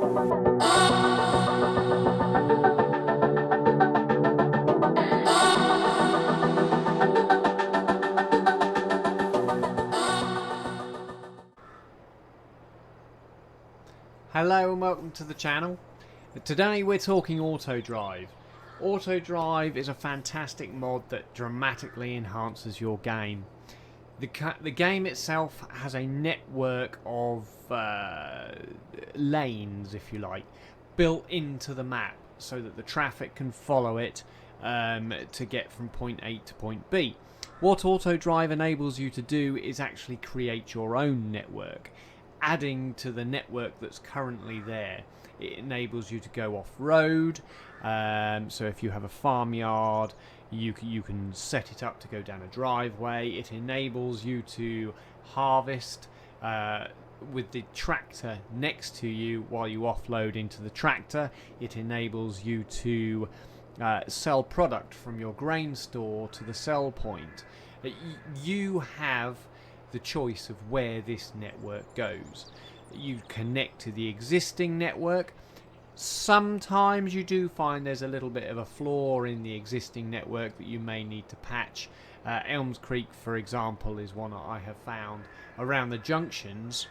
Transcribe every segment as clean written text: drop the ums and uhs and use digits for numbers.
Hello and welcome to the channel. Today we're talking Autodrive. Autodrive is a fantastic mod that dramatically enhances your game. The game itself has a network of lanes, if you like, built into the map so that the traffic can follow it to get from point A to point B. What Autodrive enables you to do is actually create your own network, adding to the network that's currently there. It enables you to go off-road, so if you have a farmyard, you can set it up to go down a driveway. It enables you to harvest with the tractor next to you while you offload into the tractor. It enables you to sell product from your grain store to the sell point. You have the choice of where this network goes. You connect to the existing network. Sometimes you do find there's a little bit of a flaw in the existing network that you may need to patch. Elms Creek, for example, is one that I have found. Around the junctions,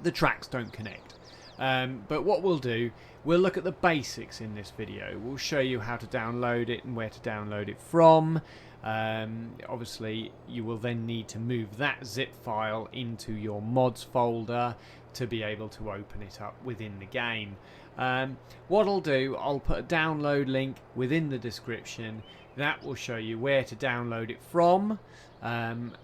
the tracks don't connect. But what we'll do, we'll look at the basics in this video. We'll show you how to download it and where to download it from. Obviously you will then need to move that zip file into your mods folder to be able to open it up within the game. What I'll do, I'll put a download link within the description that will show you where to download it from, and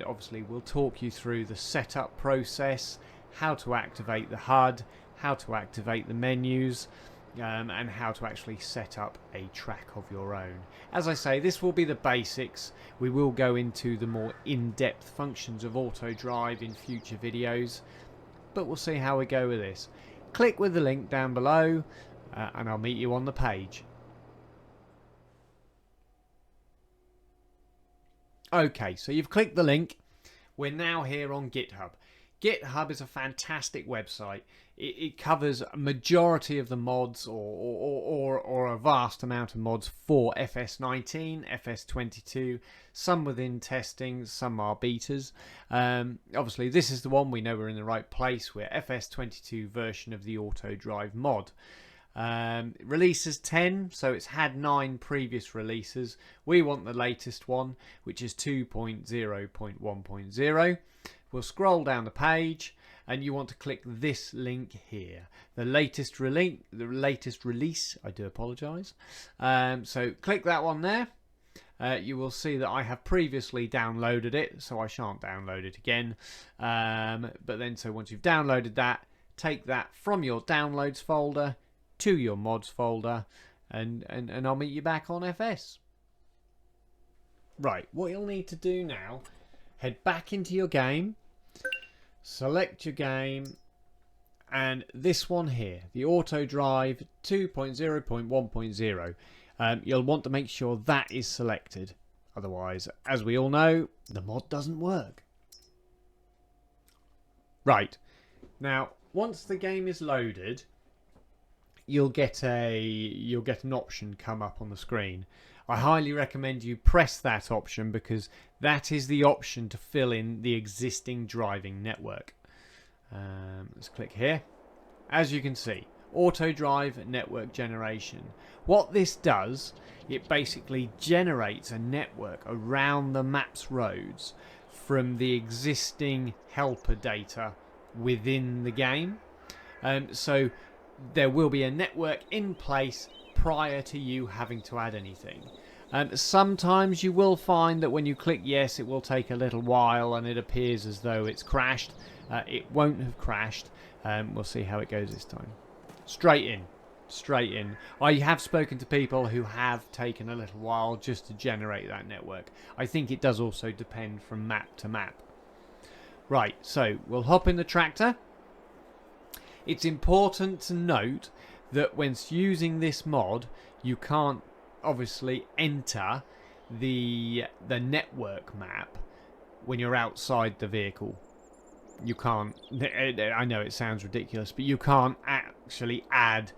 obviously we'll talk you through the setup process, how to activate the HUD, how to activate the menus, and how to actually set up a track of your own. As I say, this will be the basics. We will go into the more in-depth functions of Autodrive in future videos, but we'll see how we go with this. Click with the link down below and I'll meet you on the page. Okay, so you've clicked the link. We're now here on GitHub. GitHub is a fantastic website. It covers a majority of the mods or a vast amount of mods for FS19, FS22, some within testing, some are betas. Obviously this is the one, we know we're in the right place. We're FS22 version of the Autodrive mod. Releases 10, so it's had 9 previous releases. We want the latest one, which is 2.0.1.0. We'll scroll down the page and you want to click this link here, the latest release. I do apologize. So click that one there. You will see that I have previously downloaded it, so I shan't download it again. But then, so once you've downloaded that, take that from your downloads folder to your mods folder, and I'll meet you back on FS. Right, what you'll need to do now, head back into your game, select your game, and this one here, the Autodrive 2.0.1.0. You'll want to make sure that is selected. Otherwise, as we all know, the mod doesn't work. Right, now once the game is loaded, you'll get an option come up on the screen. I highly recommend you press that option because that is the option to fill in the existing driving network. Let's click here. As you can see, Autodrive network generation. What this does, it basically generates a network around the map's roads from the existing helper data within the game. So there will be a network in place prior to you having to add anything. Sometimes you will find that when you click yes, it will take a little while and it appears as though it's crashed. It won't have crashed. We'll see how it goes this time. Straight in. I have spoken to people who have taken a little while just to generate that network. I think it does also depend from map to map. Right, so we'll hop in the tractor. It's important to note that when using this mod, you can't obviously enter the network map when you're outside the vehicle. You can't, I know it sounds ridiculous, but you can't actually add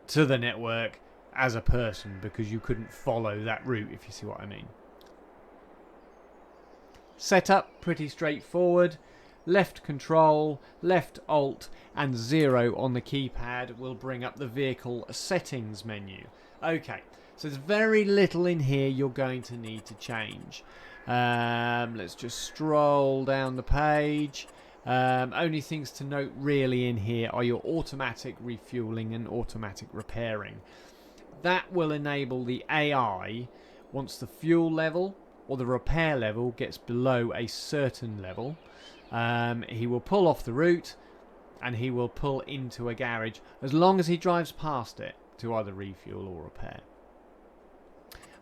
to the network as a person, because you couldn't follow that route, if you see what I mean. Setup, pretty straightforward. Left control, left alt, and 0 on the keypad will bring up the vehicle settings menu. Okay, so there's very little in here you're going to need to change. Let's just scroll down the page. Only things to note really in here are your automatic refueling and automatic repairing. That will enable the AI, once the fuel level or the repair level gets below a certain level, he will pull off the route and he will pull into a garage as long as he drives past it to either refuel or repair.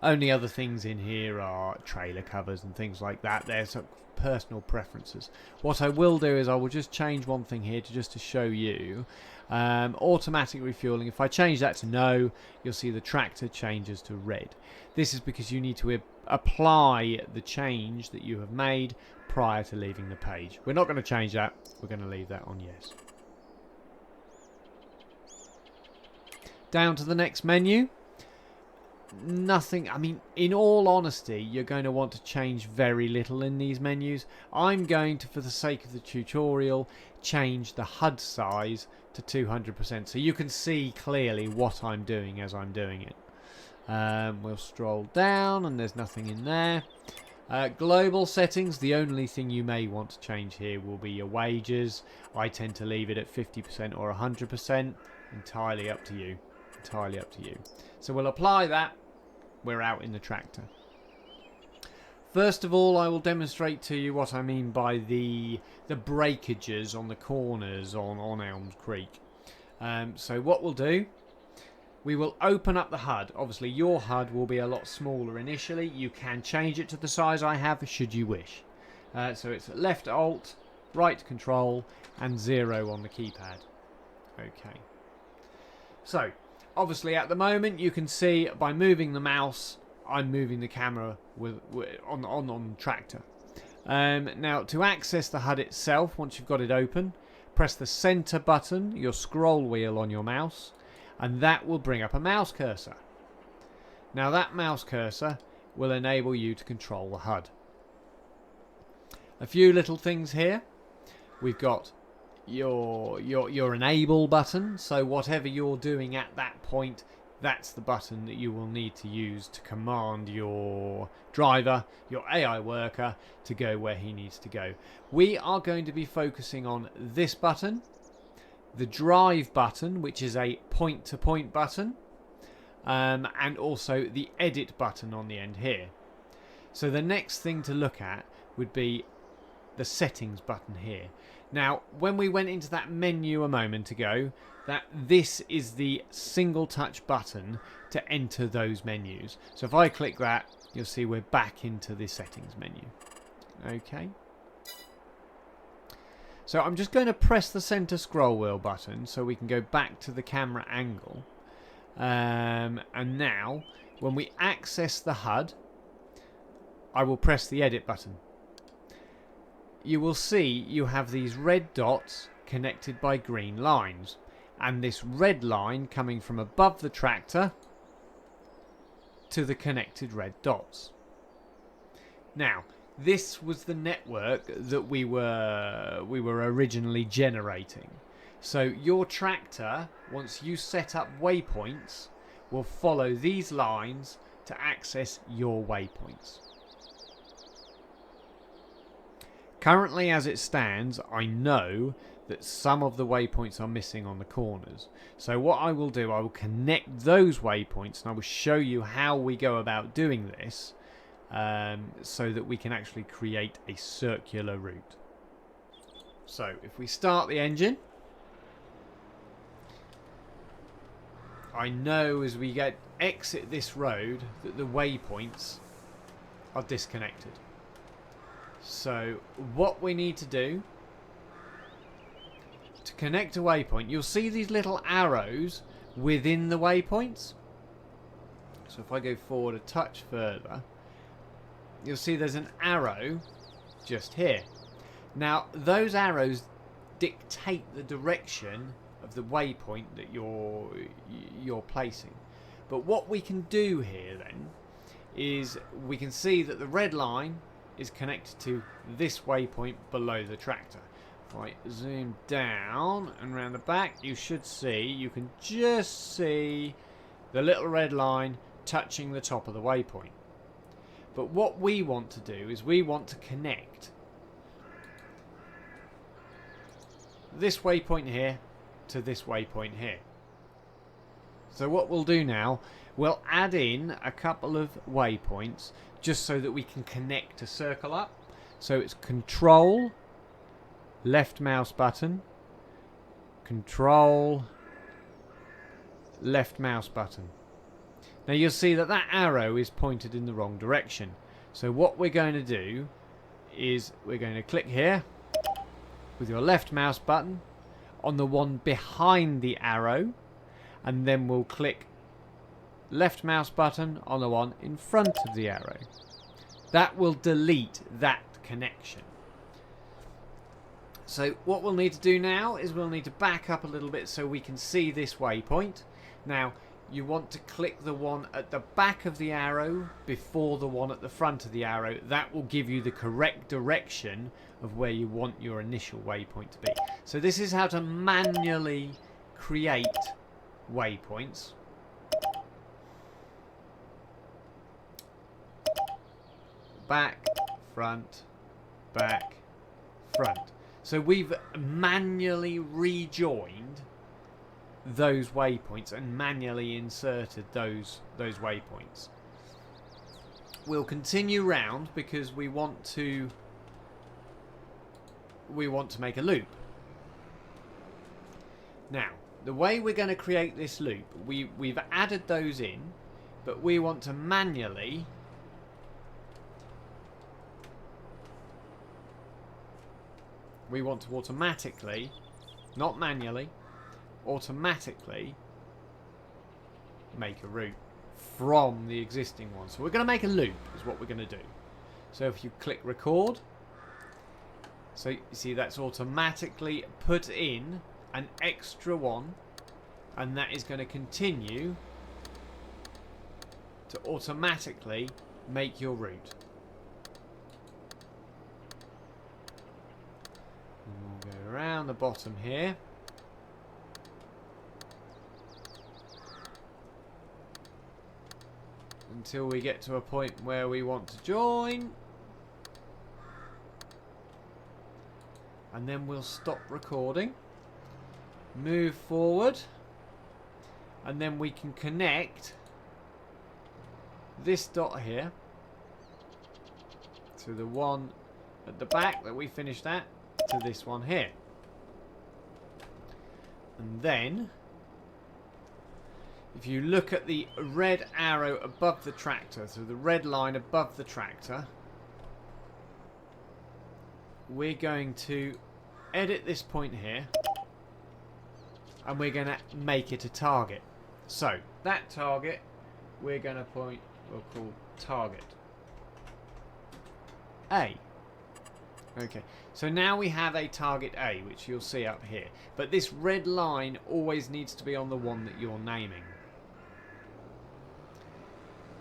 Only other things in here are trailer covers and things like that. They're sort of personal preferences. What I will do is I will just change one thing here just to show you. Automatic refueling, if I change that to no, you'll see the tractor changes to red. This is because you need to apply the change that you have made prior to leaving the page. We're not going to change that, we're going to leave that on yes. Down to the next menu. Nothing, I mean, in all honesty, you're going to want to change very little in these menus. I'm going to, for the sake of the tutorial, change the HUD size to 200% so you can see clearly what I'm doing as I'm doing it. We'll scroll down and there's nothing in there. Global settings, the only thing you may want to change here will be your wages. I tend to leave it at 50% or 100%. Entirely up to you. Entirely up to you. So we'll apply that. We're out in the tractor. First of all, I will demonstrate to you what I mean by the breakages on the corners on Elms Creek. So what we'll do, we will open up the HUD. Obviously your HUD will be a lot smaller initially. You can change it to the size I have should you wish. So it's left alt, right control, and 0 on the keypad. Okay. So obviously at the moment you can see by moving the mouse I'm moving the camera on the tractor. Now to access the HUD itself, once you've got it open, press the center button, your scroll wheel on your mouse, and that will bring up a mouse cursor. Now that mouse cursor will enable you to control the HUD. A few little things here. We've got your enable button, so whatever you're doing at that point, that's the button that you will need to use to command your driver, your AI worker, to go where he needs to go. We are going to be focusing on this button, the drive button, which is a point-to-point button, and also the edit button on the end here. So the next thing to look at would be the settings button here. Now, when we went into that menu a moment ago, this is the single touch button to enter those menus. So if I click that, you'll see we're back into the settings menu. Okay. So I'm just going to press the center scroll wheel button so we can go back to the camera angle. And now, when we access the HUD, I will press the edit button. You will see you have these red dots connected by green lines, and this red line coming from above the tractor to the connected red dots. Now, this was the network that we were originally generating. So your tractor, once you set up waypoints, will follow these lines to access your waypoints. Currently, as it stands, I know that some of the waypoints are missing on the corners. So what I will do, I will connect those waypoints and I will show you how we go about doing this so that we can actually create a circular route. So if we start the engine, I know as we exit this road that the waypoints are disconnected. So what we need to do to connect a waypoint, you'll see these little arrows within the waypoints. So if I go forward a touch further, you'll see there's an arrow just here. Now those arrows dictate the direction of the waypoint that you're placing. But what we can do here then is we can see that the red line is connected to this waypoint below the tractor. If I zoom down and round the back, you can just see the little red line touching the top of the waypoint. But what we want to do is we want to connect this waypoint here to this waypoint here. So what we'll do now, we'll add in a couple of waypoints just so that we can connect a circle up. So it's Control, left mouse button, Control, left mouse button. Now you'll see that that arrow is pointed in the wrong direction. So what we're going to do is we're going to click here with your left mouse button on the one behind the arrow, and then we'll click left mouse button on the one in front of the arrow. That will delete that connection. So what we'll need to do now is we'll need to back up a little bit so we can see this waypoint. Now you want to click the one at the back of the arrow before the one at the front of the arrow. That will give you the correct direction of where you want your initial waypoint to be. So this is how to manually create waypoints. Back, front, back, front. So we've manually rejoined those waypoints and manually inserted those waypoints. We'll continue round because we want to make a loop. Now, the way we're going to create this loop, we've added those in, but we want to manually automatically, not manually, automatically make a route from the existing one. So we're going to make a loop is what we're going to do. So if you click record, so you see that's automatically put in an extra one, and that is going to continue to automatically make your route. And we'll go around the bottom here. Until we get to a point where we want to join. And then we'll stop recording. Move forward. And then we can connect this dot here to the one at the back that we finished at, to this one here. And then if you look at the red arrow above the tractor, so the red line above the tractor, we're going to edit this point here and we're going to make it a target. So that target we're going to we'll call target A. Okay, so now we have a target A, which you'll see up here. But this red line always needs to be on the one that you're naming.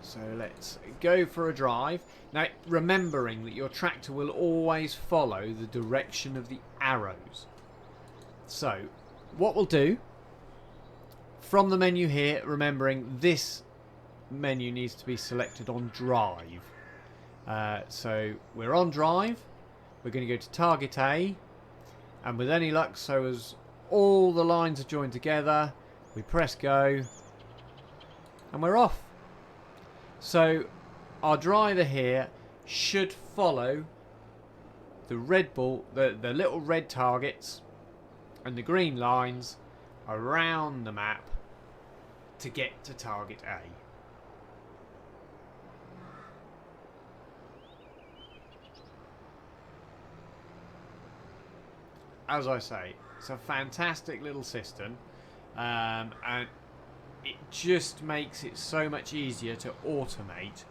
So let's go for a drive. Now, remembering that your tractor will always follow the direction of the arrows. So, what we'll do, from the menu here, remembering this menu needs to be selected on drive. So, we're on drive. We're going to go to target A. And with any luck, so as all the lines are joined together, we press go. And we're off. So our driver here should follow the red ball, the little red targets and the green lines around the map to get to target A. As I say, it's a fantastic little system, and it just makes it so much easier to automate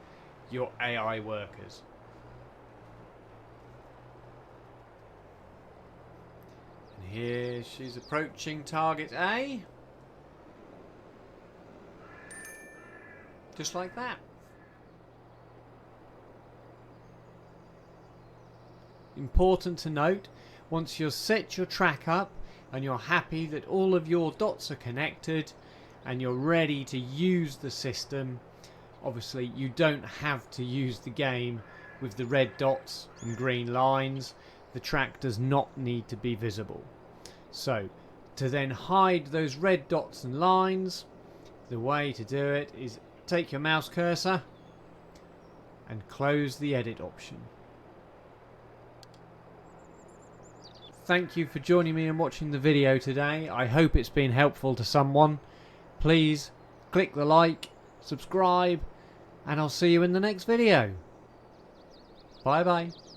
your AI workers. And here she's approaching target A. Just like that. Important to note, once you've set your track up and you're happy that all of your dots are connected and you're ready to use the system, obviously you don't have to use the game with the red dots and green lines. The track does not need to be visible. So to then hide those red dots and lines, the way to do it is take your mouse cursor and close the edit option. Thank you for joining me and watching the video today. I hope it's been helpful to someone. Please click the like, subscribe, and I'll see you in the next video. Bye bye.